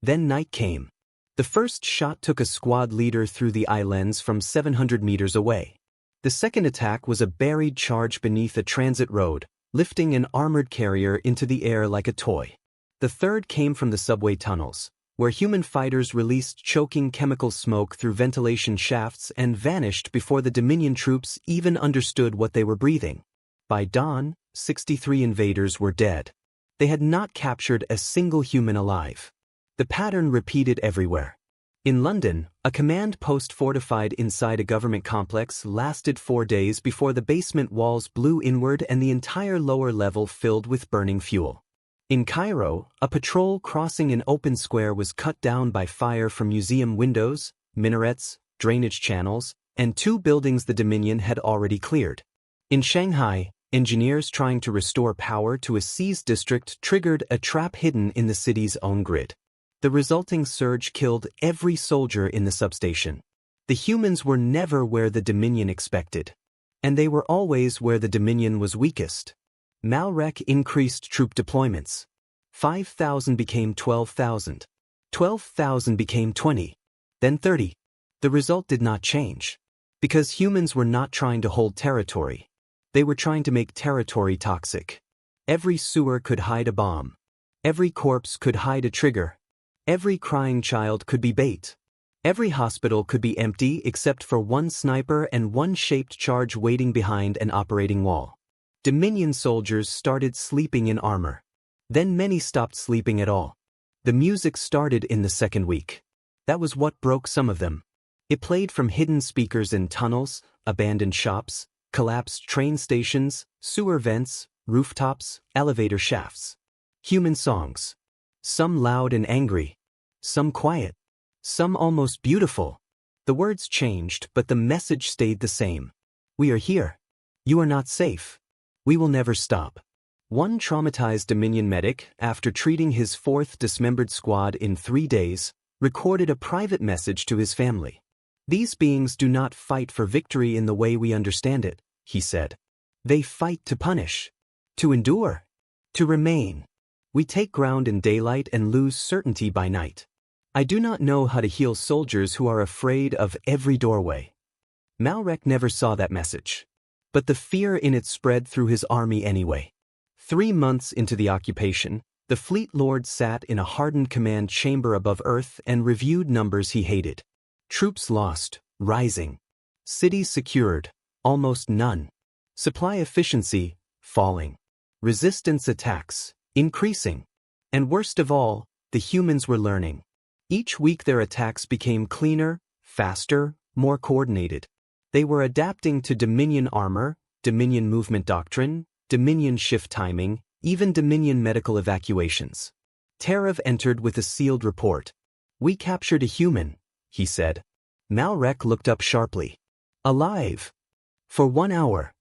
Then night came. The first shot took a squad leader through the eye lens from 700 meters away. The second attack was a buried charge beneath a transit road, lifting an armored carrier into the air like a toy. The third came from the subway tunnels, where human fighters released choking chemical smoke through ventilation shafts and vanished before the Dominion troops even understood what they were breathing. By dawn, 63 invaders were dead. They had not captured a single human alive. The pattern repeated everywhere. In London, a command post fortified inside a government complex lasted 4 days before the basement walls blew inward and the entire lower level filled with burning fuel. In Cairo, a patrol crossing an open square was cut down by fire from museum windows, minarets, drainage channels, and 2 buildings the Dominion had already cleared. In Shanghai, engineers trying to restore power to a seized district triggered a trap hidden in the city's own grid. The resulting surge killed every soldier in the substation. The humans were never where the Dominion expected. And they were always where the Dominion was weakest. Malrec increased troop deployments. 5,000 became 12,000. 12,000 became 20. Then 30. The result did not change. Because humans were not trying to hold territory. They were trying to make territory toxic. Every sewer could hide a bomb. Every corpse could hide a trigger. Every crying child could be bait. Every hospital could be empty except for 1 sniper and 1 shaped charge waiting behind an operating wall. Dominion soldiers started sleeping in armor. Then many stopped sleeping at all. The music started in the 2nd week. That was what broke some of them. It played from hidden speakers in tunnels, abandoned shops, collapsed train stations, sewer vents, rooftops, elevator shafts. Human songs. Some loud and angry. Some quiet. Some almost beautiful. The words changed, but the message stayed the same. We are here. You are not safe. We will never stop. One traumatized Dominion medic, after treating his 4th dismembered squad in 3 days, recorded a private message to his family. These beings do not fight for victory in the way we understand it, he said. They fight to punish. To endure. To remain. We take ground in daylight and lose certainty by night. I do not know how to heal soldiers who are afraid of every doorway. Malrec never saw that message. But the fear in it spread through his army anyway. 3 months into the occupation, the Fleet Lord sat in a hardened command chamber above Earth and reviewed numbers he hated. Troops lost, rising. Cities secured, almost none. Supply efficiency, falling. Resistance attacks, increasing. And worst of all, the humans were learning. Each week their attacks became cleaner, faster, more coordinated. They were adapting to Dominion armor, Dominion movement doctrine, Dominion shift timing, even Dominion medical evacuations. Tarev entered with a sealed report. We captured a human, he said. Malrec looked up sharply. Alive. For 1 hour.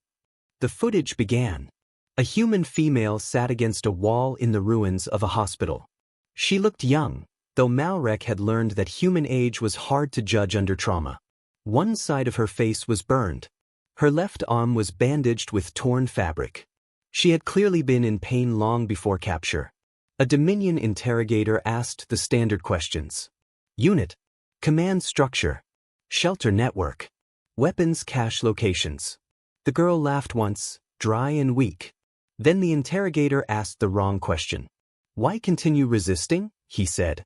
The footage began. A human female sat against a wall in the ruins of a hospital. She looked young, though Malrec had learned that human age was hard to judge under trauma. One side of her face was burned. Her left arm was bandaged with torn fabric. She had clearly been in pain long before capture. A Dominion interrogator asked the standard questions. Unit. Command structure. Shelter network. Weapons cache locations. The girl laughed once, dry and weak. Then the interrogator asked the wrong question. Why continue resisting? He said.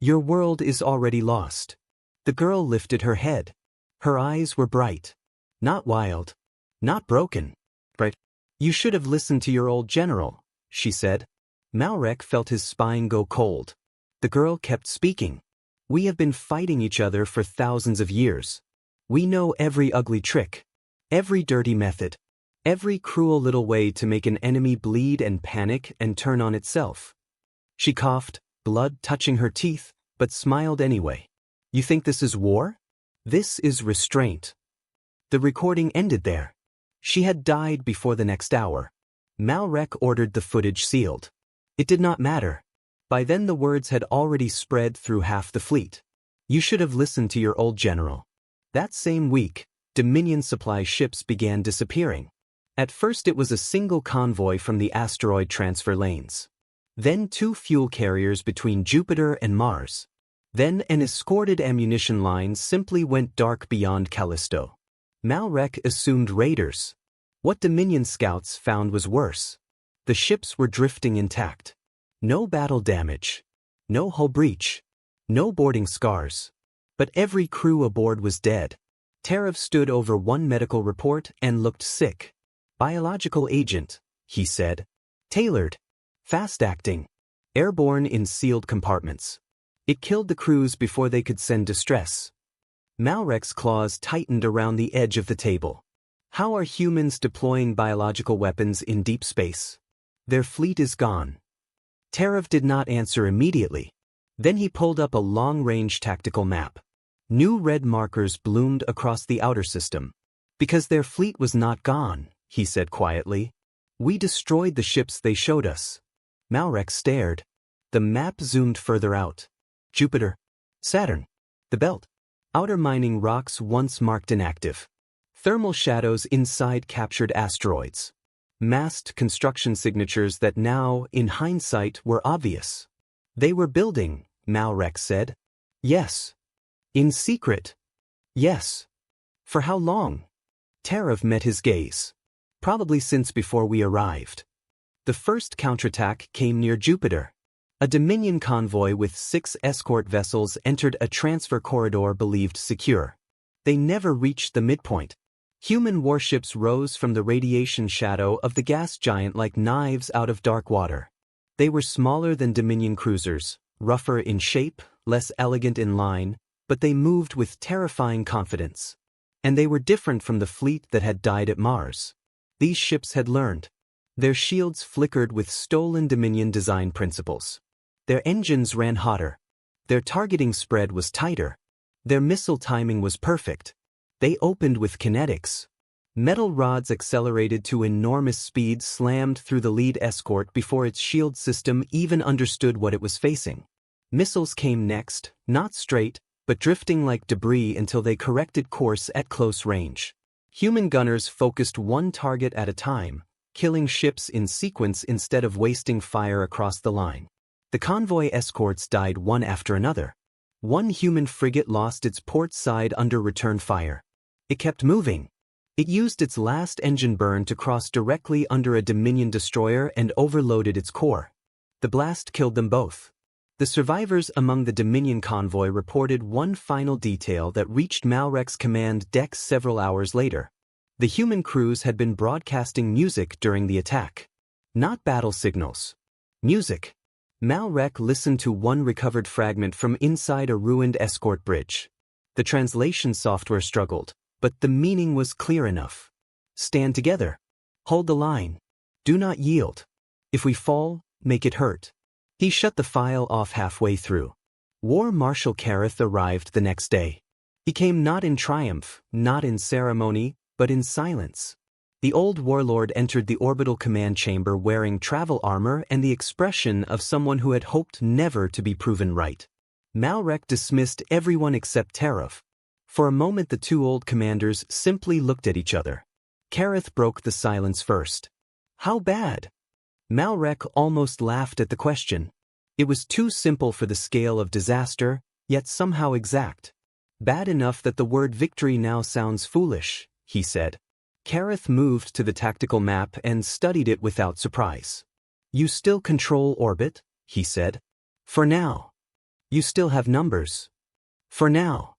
Your world is already lost. The girl lifted her head. Her eyes were bright. Not wild. Not broken. But you should have listened to your old general, she said. Malrec felt his spine go cold. The girl kept speaking. We have been fighting each other for thousands of years. We know every ugly trick. Every dirty method. Every cruel little way to make an enemy bleed and panic and turn on itself. She coughed, blood touching her teeth, but smiled anyway. You think this is war? This is restraint. The recording ended there. She had died before the next hour. Malrec ordered the footage sealed. It did not matter. By then the words had already spread through half the fleet. You should have listened to your old general. That same week, Dominion supply ships began disappearing. At first it was a single convoy from the asteroid transfer lanes. Then 2 fuel carriers between Jupiter and Mars. Then an escorted ammunition line simply went dark beyond Callisto. Malrec assumed raiders. What Dominion scouts found was worse. The ships were drifting intact. No battle damage. No hull breach. No boarding scars. But every crew aboard was dead. Tarav stood over one medical report and looked sick. Biological agent, he said. Tailored. Fast-acting. Airborne in sealed compartments. It killed the crews before they could send distress. Malrek's claws tightened around the edge of the table. How are humans deploying biological weapons in deep space? Their fleet is gone. Tarav did not answer immediately. Then he pulled up a long-range tactical map. New red markers bloomed across the outer system. Because their fleet was not gone, he said quietly. We destroyed the ships they showed us. Malrek stared. The map zoomed further out. Jupiter. Saturn. The belt. Outer mining rocks once marked inactive. Thermal shadows inside captured asteroids. Massed construction signatures that now, in hindsight, were obvious. They were building, Malrek said. Yes. In secret. Yes. For how long? Tarav met his gaze. Probably since before we arrived. The first counterattack came near Jupiter. A Dominion convoy with 6 escort vessels entered a transfer corridor believed secure. They never reached the midpoint. Human warships rose from the radiation shadow of the gas giant like knives out of dark water. They were smaller than Dominion cruisers, rougher in shape, less elegant in line, but they moved with terrifying confidence. And they were different from the fleet that had died at Mars. These ships had learned. Their shields flickered with stolen Dominion design principles. Their engines ran hotter. Their targeting spread was tighter. Their missile timing was perfect. They opened with kinetics. Metal rods accelerated to enormous speed slammed through the lead escort before its shield system even understood what it was facing. Missiles came next, not straight, but drifting like debris until they corrected course at close range. Human gunners focused one target at a time, killing ships in sequence instead of wasting fire across the line. The convoy escorts died one after another. One human frigate lost its port side under return fire. It kept moving. It used its last engine burn to cross directly under a Dominion destroyer and overloaded its core. The blast killed them both. The survivors among the Dominion convoy reported one final detail that reached Malrek's command deck several hours later. The human crews had been broadcasting music during the attack. Not battle signals. Music. Malrek listened to one recovered fragment from inside a ruined escort bridge. The translation software struggled, but the meaning was clear enough. Stand together. Hold the line. Do not yield. If we fall, make it hurt. He shut the file off halfway through. War Marshal Kareth arrived the next day. He came not in triumph, not in ceremony, but in silence. The old warlord entered the orbital command chamber wearing travel armor and the expression of someone who had hoped never to be proven right. Malrek dismissed everyone except Tarav. For a moment the two old commanders simply looked at each other. Kareth broke the silence first. How bad? Malrek almost laughed at the question. It was too simple for the scale of disaster, yet somehow exact. Bad enough that the word victory now sounds foolish, he said. Kareth moved to the tactical map and studied it without surprise. You still control orbit, he said. For now. You still have numbers. For now.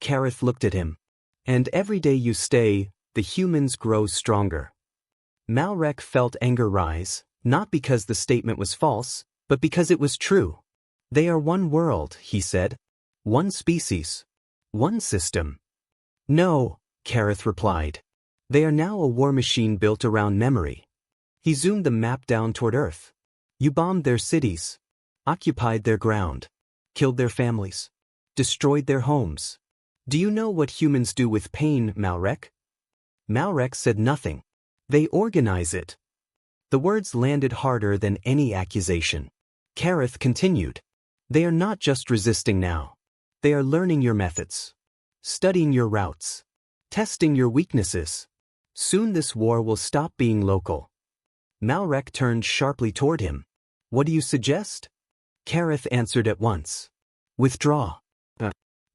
Kareth looked at him. And every day you stay, the humans grow stronger. Malrek felt anger rise, not because the statement was false, but because it was true. They are one world, he said. One species. One system. No, Kareth replied. They are now a war machine built around memory. He zoomed the map down toward Earth. You bombed their cities, occupied their ground, killed their families, destroyed their homes. Do you know what humans do with pain, Malrek? Malrek said nothing. They organize it. The words landed harder than any accusation. Kareth continued. They are not just resisting now. They are learning your methods, studying your routes, testing your weaknesses. Soon this war will stop being local. Malrek turned sharply toward him. What do you suggest? Kareth answered at once. Withdraw.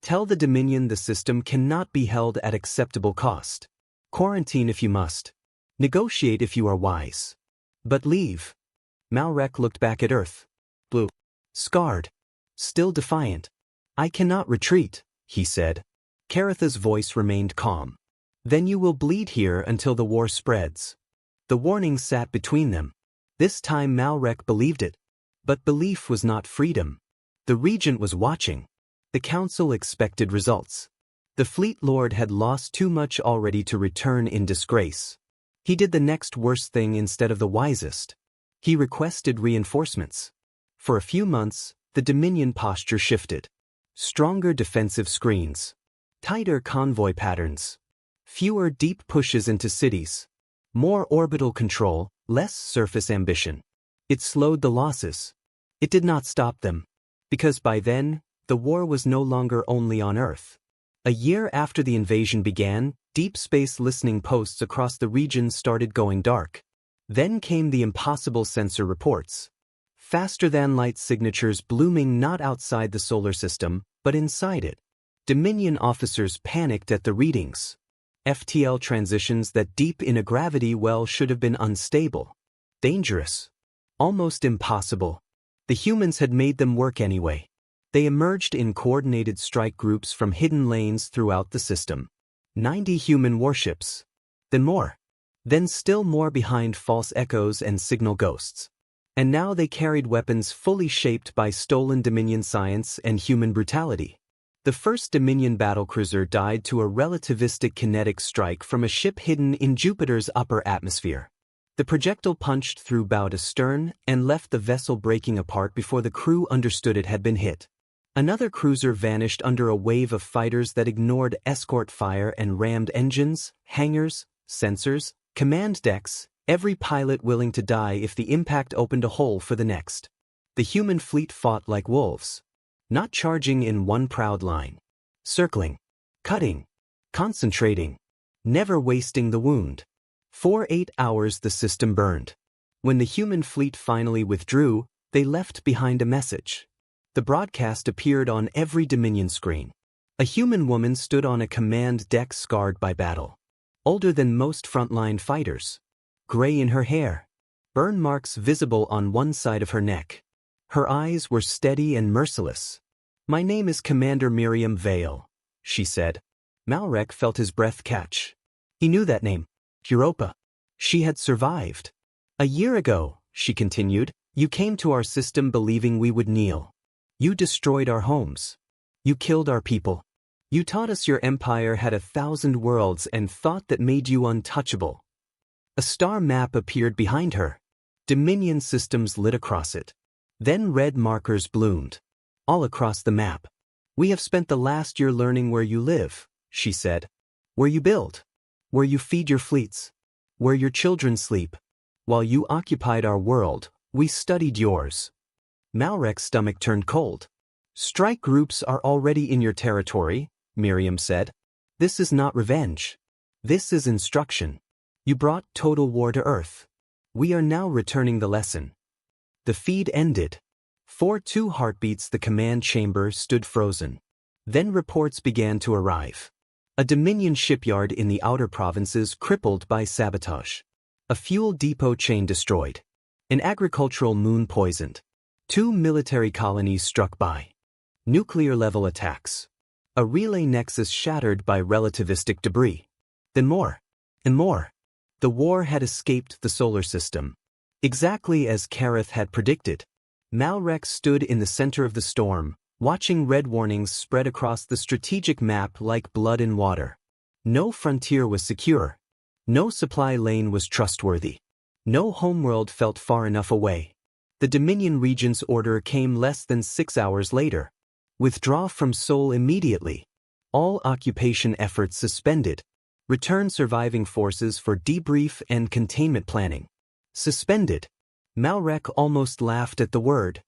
Tell the Dominion the system cannot be held at acceptable cost. Quarantine if you must. Negotiate if you are wise. But leave. Malrek looked back at Earth. Blue. Scarred. Still defiant. I cannot retreat, he said. Caratha's voice remained calm. Then you will bleed here until the war spreads. The warning sat between them. This time Malrek believed it. But belief was not freedom. The regent was watching. The council expected results. The fleet lord had lost too much already to return in disgrace. He did the next worst thing instead of the wisest. He requested reinforcements. For a few months, the Dominion posture shifted. Stronger defensive screens. Tighter convoy patterns. Fewer deep pushes into cities. More orbital control, less surface ambition. It slowed the losses. It did not stop them. Because by then, the war was no longer only on Earth. A year after the invasion began, deep space listening posts across the region started going dark. Then came the impossible sensor reports. Faster-than-light signatures blooming not outside the solar system, but inside it. Dominion officers panicked at the readings. FTL transitions that deep in a gravity well should have been unstable. Dangerous. Almost impossible. The humans had made them work anyway. They emerged in coordinated strike groups from hidden lanes throughout the system. 90 human warships. Then more. Then still more behind false echoes and signal ghosts. And now they carried weapons fully shaped by stolen Dominion science and human brutality. The first Dominion battlecruiser died to a relativistic kinetic strike from a ship hidden in Jupiter's upper atmosphere. The projectile punched through bow to stern and left the vessel breaking apart before the crew understood it had been hit. Another cruiser vanished under a wave of fighters that ignored escort fire and rammed engines, hangars, sensors, command decks, every pilot willing to die if the impact opened a hole for the next. The human fleet fought like wolves. Not charging in one proud line. Circling. Cutting. Concentrating. Never wasting the wound. For 8 hours the system burned. When the human fleet finally withdrew, they left behind a message. The broadcast appeared on every Dominion screen. A human woman stood on a command deck scarred by battle. Older than most frontline fighters. Gray in her hair. Burn marks visible on one side of her neck. Her eyes were steady and merciless. My name is Commander Miriam Vale, she said. Malrek felt his breath catch. He knew that name. Europa. She had survived. A year ago, she continued, you came to our system believing we would kneel. You destroyed our homes. You killed our people. You taught us your empire had 1,000 worlds and thought that made you untouchable. A star map appeared behind her. Dominion systems lit across it. Then red markers bloomed. All across the map. We have spent the last year learning where you live, she said. Where you build. Where you feed your fleets. Where your children sleep. While you occupied our world, we studied yours. Malrek's stomach turned cold. Strike groups are already in your territory, Miriam said. This is not revenge. This is instruction. You brought total war to Earth. We are now returning the lesson. The feed ended. For 2 heartbeats the command chamber stood frozen. Then reports began to arrive. A Dominion shipyard in the outer provinces crippled by sabotage. A fuel depot chain destroyed. An agricultural moon poisoned. 2 military colonies struck by. Nuclear-level attacks. A relay nexus shattered by relativistic debris. Then more. And more. The war had escaped the solar system. Exactly as Carath had predicted. Malrek stood in the center of the storm, watching red warnings spread across the strategic map like blood in water. No frontier was secure. No supply lane was trustworthy. No homeworld felt far enough away. The Dominion Regent's order came less than 6 hours later. Withdraw from Sol immediately. All occupation efforts suspended. Return surviving forces for debrief and containment planning. Suspended. Malrek almost laughed at the word.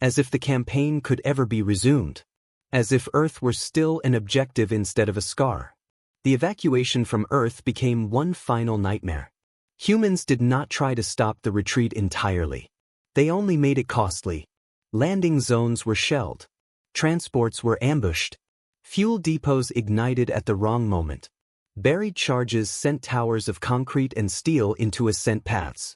As if the campaign could ever be resumed. As if Earth were still an objective instead of a scar. The evacuation from Earth became one final nightmare. Humans did not try to stop the retreat entirely. They only made it costly. Landing zones were shelled. Transports were ambushed. Fuel depots ignited at the wrong moment. Buried charges sent towers of concrete and steel into ascent paths.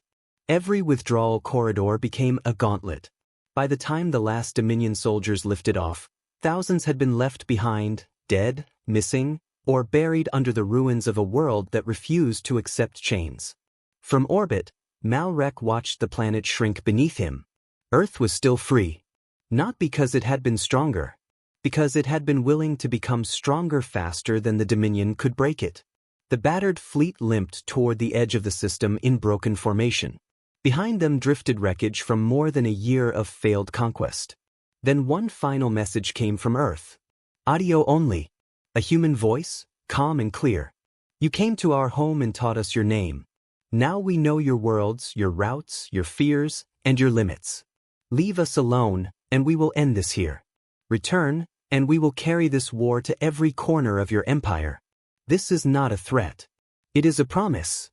Every withdrawal corridor became a gauntlet. By the time the last Dominion soldiers lifted off, Thousands had been left behind, dead, missing, or buried under the ruins of a world that refused to accept chains. From orbit, Malrek watched the planet shrink beneath him. Earth was still free. Not because it had been stronger. Because it had been willing to become stronger faster than the Dominion could break it. The battered fleet limped toward the edge of the system in broken formation. Behind them drifted wreckage from more than a year of failed conquest. Then one final message came from Earth. Audio only. A human voice, calm and clear. You came to our home and taught us your name. Now we know your worlds, your routes, your fears, and your limits. Leave us alone, and we will end this here. Return, and we will carry this war to every corner of your empire. This is not a threat. It is a promise.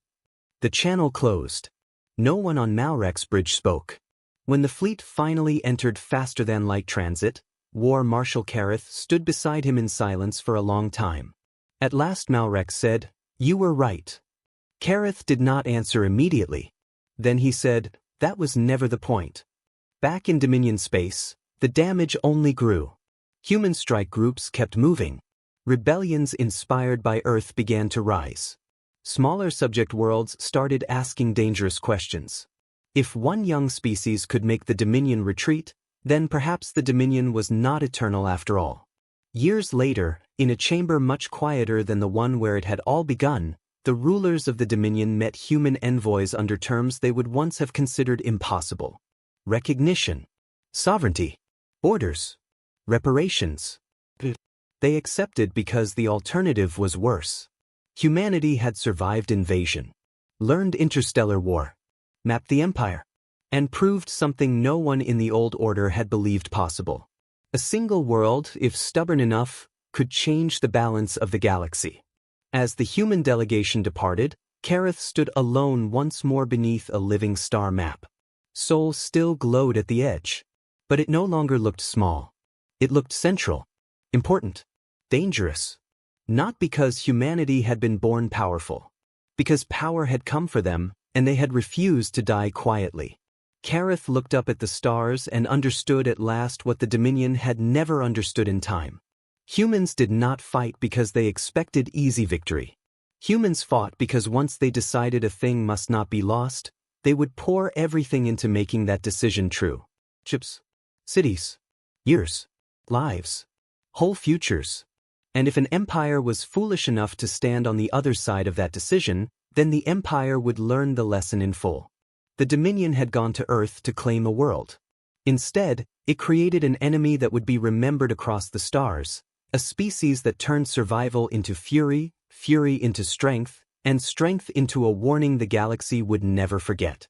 The channel closed. No one on Malrek's bridge spoke. When the fleet finally entered faster-than-light transit, War Marshal Kareth stood beside him in silence for a long time. At last Malrek said, "You were right." Kareth did not answer immediately. Then he said, "That was never the point." Back in Dominion space, the damage only grew. Human strike groups kept moving. Rebellions inspired by Earth began to rise. Smaller subject worlds started asking dangerous questions. If one young species could make the Dominion retreat, then perhaps the Dominion was not eternal after all. Years later, in a chamber much quieter than the one where it had all begun, the rulers of the Dominion met human envoys under terms they would once have considered impossible. Recognition. Sovereignty. Orders. Reparations. They accepted because the alternative was worse. Humanity had survived invasion, learned interstellar war, mapped the empire, and proved something no one in the old order had believed possible. A single world, if stubborn enough, could change the balance of the galaxy. As the human delegation departed, Kareth stood alone once more beneath a living star map. Sol still glowed at the edge, but it no longer looked small. It looked central, important, dangerous. Not because humanity had been born powerful. Because power had come for them, and they had refused to die quietly. Kareth looked up at the stars and understood at last what the Dominion had never understood in time. Humans did not fight because they expected easy victory. Humans fought because once they decided a thing must not be lost, they would pour everything into making that decision true. Ships, cities, years, lives, whole futures. And if an empire was foolish enough to stand on the other side of that decision, then the empire would learn the lesson in full. The Dominion had gone to Earth to claim a world. Instead, it created an enemy that would be remembered across the stars, a species that turned survival into fury, fury into strength, and strength into a warning the galaxy would never forget.